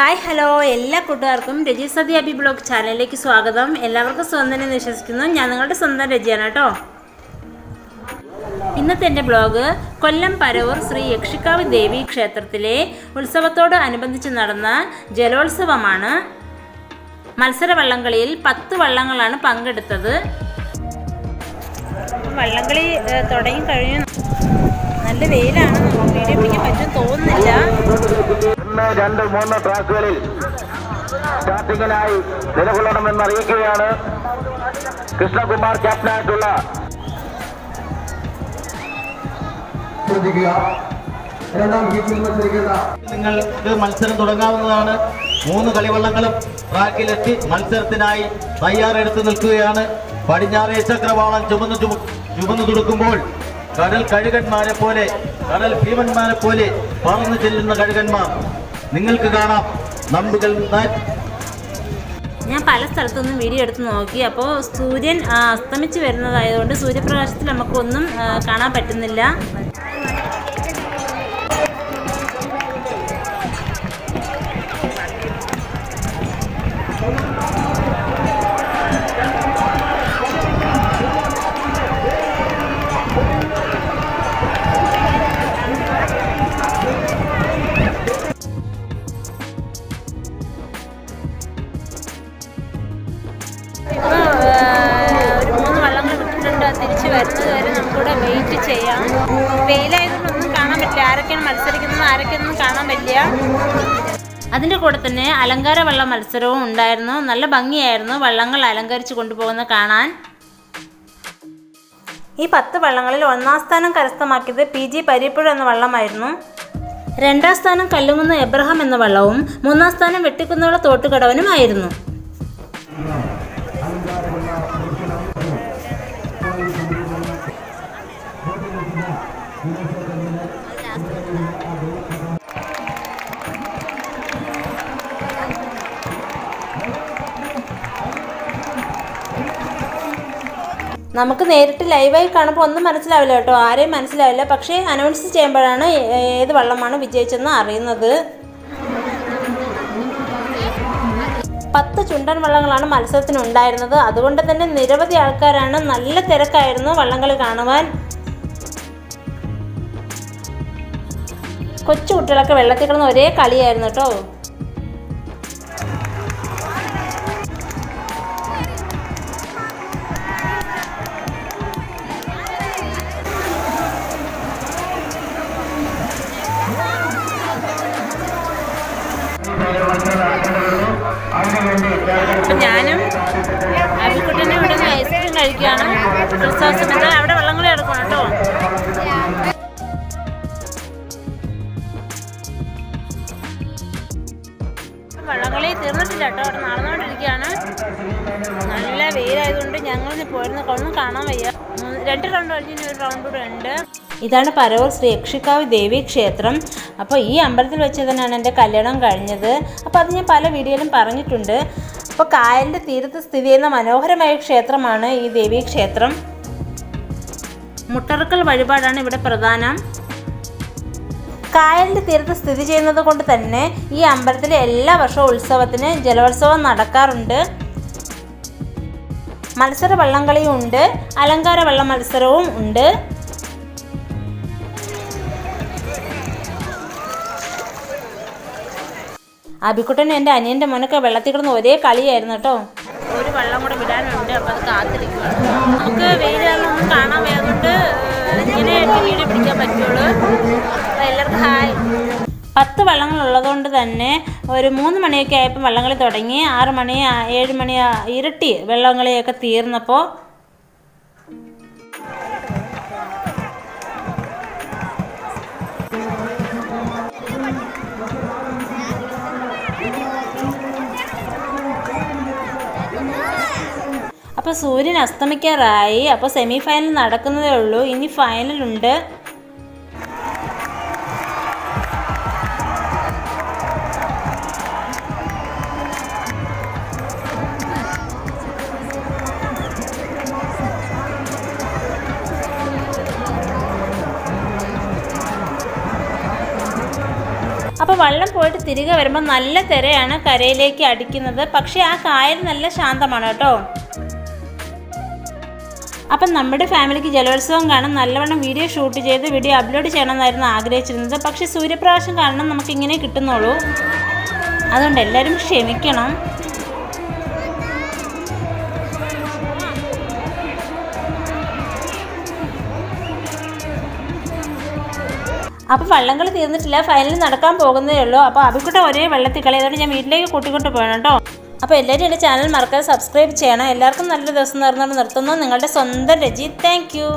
Hi hello എല്ലാ കൂട്ടുകാർക്കും രജി sati Abi blog ചാനലിലേക്ക് സ്വാഗതം. എല്ലാവർക്കും സ്വന്തം എന്ന് വിശ്വസിക്കുന്നു. ഞാൻ നിങ്ങളുടെ സ്വന്തം രജിയാണ് കേട്ടോ. ഇന്നത്തെ എൻ്റെ ബ്ലോഗ് കൊല്ലം പരവൂർ ശ്രീ യക്ഷിക്കാവ് ദേവി ക്ഷേത്രത്തിലെ ഉത്സവത്തോട് അനുബന്ധിച്ച് നടന്ന ജലോത്സവമാണ്. മത്സര വള്ളംകളിയിൽ 10 വള്ളങ്ങളാണ് പങ്കെടുത്തത്. വള്ളംകളി തുടങ്ങി കഴിഞ്ഞു. നല്ല വെയിലാണ്, നമുക്ക് വീഡിയോ പിടിക്കാൻ പറ്റും തോന്നുന്നില്ല. 1, 2, 3 ട്രാക്കുകളിൽ സ്റ്റാർട്ടിങ്ങിനായി നിലകൊള്ളണമെന്ന് അറിയിക്കുകയാണ് കൃഷ്ണകുമാർ ക്യാപ്റ്റനായിട്ടുള്ള. നിങ്ങൾക്ക് മത്സരം തുടങ്ങാവുന്നതാണ്. 3 കളിവള്ളങ്ങളും ട്രാക്കിലെത്തി മത്സരത്തിനായി തയ്യാറെടുത്ത് നിൽക്കുകയാണ്. പടിഞ്ഞാറേ ചക്രവാളം ചുമന്നു തുടുക്കുമ്പോൾ കടൽ കഴുകന്മാരെ പോലെ, കടൽ ഭീമന്മാരെ പോലെ പറന്നു ചെല്ലുന്ന കഴുകന്മാർ നിങ്ങൾക്ക് കാണാം. നമ്പുകൾ ഞാൻ പല സ്ഥലത്തുനിന്നും വീഡിയോ എടുത്ത് നോക്കി. അപ്പോൾ സൂര്യൻ അസ്തമിച്ച് വരുന്നതായതുകൊണ്ട് സൂര്യപ്രകാശത്തിൽ നമുക്കൊന്നും കാണാൻ പറ്റുന്നില്ല. തിരിച്ചു വരുന്നത് വരെ നമുക്കിവിടെ വെയിറ്റ് ചെയ്യാം. വെയിലായതുകൊണ്ടൊന്നും കാണാൻ പറ്റില്ല. ആരൊക്കെയാണ് മത്സരിക്കുന്നത്, ആരൊക്കെയൊന്നും കാണാൻ പറ്റില്ല. അതിൻ്റെ കൂടെ തന്നെ അലങ്കാര വള്ളം മത്സരവും ഉണ്ടായിരുന്നു. നല്ല ഭംഗിയായിരുന്നു വള്ളങ്ങൾ അലങ്കരിച്ച് കൊണ്ടുപോകുന്ന കാണാൻ. ഈ 10 വള്ളങ്ങളിൽ 1ാം സ്ഥാനം കരസ്ഥമാക്കിയത് PG പരീപ്പുഴ എന്ന വള്ളമായിരുന്നു. 2ാം സ്ഥാനം കല്ലുകുന്ന് എബ്രഹാം എന്ന വള്ളവും 3ാം സ്ഥാനം വെട്ടിക്കുന്നുള്ള തോട്ടുകടവനുമായിരുന്നു. നമുക്ക് നേരിട്ട് ലൈവായി കാണുമ്പോൾ ഒന്നും മനസ്സിലാവില്ല കേട്ടോ, ആരെയും മനസ്സിലാവില്ല. പക്ഷേ അനൗൺസ് ചെയ്യുമ്പോഴാണ് ഏത് വള്ളമാണ് വിജയിച്ചെന്ന് അറിയുന്നത്. 10 ചുണ്ടൻ വള്ളങ്ങളാണ് മത്സരത്തിനുണ്ടായിരുന്നത്. അതുകൊണ്ട് തന്നെ നിരവധി ആൾക്കാരാണ്. നല്ല തിരക്കായിരുന്നു വള്ളംകളി കാണുവാൻ. കൊച്ചു കുട്ടികളൊക്കെ വെള്ളത്തിൽ കിടന്ന് ഒരേ കളിയായിരുന്നു കേട്ടോ. അപ്പം ഞാനും അബിക്കുട്ടനെ ഇവിടെ നിന്ന് ഐസ്ക്രീം കഴിക്കുകയാണ്. ഉത്സവ സമയത്ത് അവിടെ വള്ളംകളി നടക്കണം കേട്ടോ. വള്ളംകളി തീർന്നിട്ടില്ല കേട്ടോ, അവിടെ നടന്നുകൊണ്ടിരിക്കുകയാണ്. നല്ല വെയിലായതുകൊണ്ട് ഞങ്ങൾ പോയിരുന്ന ഒന്നും കാണാൻ വയ്യ. 2 റൗണ്ട് കഴിഞ്ഞ് 1 റൗണ്ട് കൂടെ ഉണ്ട്. ഇതാണ് പരവൂർ ശ്രീ യക്ഷിക്കാവ് ദേവി ക്ഷേത്രം. അപ്പോൾ ഈ അമ്പലത്തിൽ വെച്ച് തന്നെയാണ് എൻ്റെ കല്യാണം കഴിഞ്ഞത്. അപ്പോൾ അത് ഞാൻ പല വീഡിയോയിലും പറഞ്ഞിട്ടുണ്ട്. അപ്പോൾ കായലിൻ്റെ തീരത്ത് സ്ഥിതി ചെയ്യുന്ന മനോഹരമായ ക്ഷേത്രമാണ് ഈ ദേവി ക്ഷേത്രം. മുട്ടറക്കൽ വഴിപാടാണ് ഇവിടെ പ്രധാനം. കായലിൻ്റെ തീരത്ത് സ്ഥിതി ചെയ്യുന്നത് കൊണ്ട് തന്നെ ഈ അമ്പലത്തിൽ എല്ലാ വർഷവും ഉത്സവത്തിന് ജലോത്സവം നടക്കാറുണ്ട്. മത്സര വള്ളംകളിയും ഉണ്ട്, അലങ്കാര വള്ളം മത്സരവും ഉണ്ട്. അബിക്കുട്ടനും എൻ്റെ അനിയൻ്റെ മോനൊക്കെ വെള്ളത്തിൽ കിടന്ന് ഒരേ കളിയായിരുന്നു കേട്ടോ. ഒരു വള്ളം കൂടെ വിടാനുണ്ട്, അപ്പോൾ അത് കാത്തിരിക്കുകയാണ്. നമുക്ക് വെയിലൊന്നും കാണാൻ വയ്യാതുകൊണ്ട് ഇങ്ങനെയൊക്കെ വീഡിയോ പിടിക്കാൻ പറ്റുള്ളൂ. അപ്പോൾ എല്ലാവർക്കും ഹായ്. 10 വള്ളങ്ങളുള്ളതുകൊണ്ട് തന്നെ ഒരു 3 മണിയൊക്കെ ആയപ്പോൾ വള്ളംകളി തുടങ്ങി. 6 മണി 7 മണി ഇരട്ടി വള്ളംകളിയൊക്കെ തീർന്നപ്പോൾ അപ്പോൾ സൂര്യൻ അസ്തമിക്കാറായി. അപ്പോൾ സെമി ഫൈനൽ നടക്കുന്നതേ ഉള്ളൂ, ഇനി ഫൈനലുണ്ട്. വള്ളം പോയിട്ട് തിരികെ വരുമ്പോൾ നല്ല തിരയാണ് കരയിലേക്ക് അടിക്കുന്നത്. പക്ഷേ ആ കായൽ നല്ല ശാന്തമാണ് കേട്ടോ. അപ്പം നമ്മുടെ ഫാമിലിക്ക് ജലോത്സവം കാണാൻ നല്ലവണ്ണം വീഡിയോ ഷൂട്ട് ചെയ്ത് വീഡിയോ അപ്ലോഡ് ചെയ്യണമെന്നായിരുന്നു ആഗ്രഹിച്ചിരുന്നത്. പക്ഷേ സൂര്യപ്രകാശം കാരണം നമുക്കിങ്ങനെ കിട്ടുന്നുള്ളൂ. അതുകൊണ്ട് എല്ലാവരും ക്ഷമിക്കണം. അപ്പോൾ വള്ളംകളി തീർന്നിട്ടില്ല, ഫൈനൽ നടക്കാൻ പോകുന്നതേ ഉള്ളൂ. അപ്പോൾ അഭിക്കുട്ട ഒരേ വെള്ളത്തിൽ കളി, അതുകൊണ്ട് ഞാൻ വീട്ടിലേക്ക് കൂട്ടിക്കൊണ്ട് പോകണം കേട്ടോ. അപ്പോൾ എല്ലാവരും എൻ്റെ ചാനൽ മറക്കാതെ സബ്സ്ക്രൈബ് ചെയ്യണം. എല്ലാവർക്കും നല്ലൊരു ദിവസം നേർന്നുകൊണ്ട് നിർത്തുന്നു. നിങ്ങളുടെ സ്വന്തം രജി. Thank you.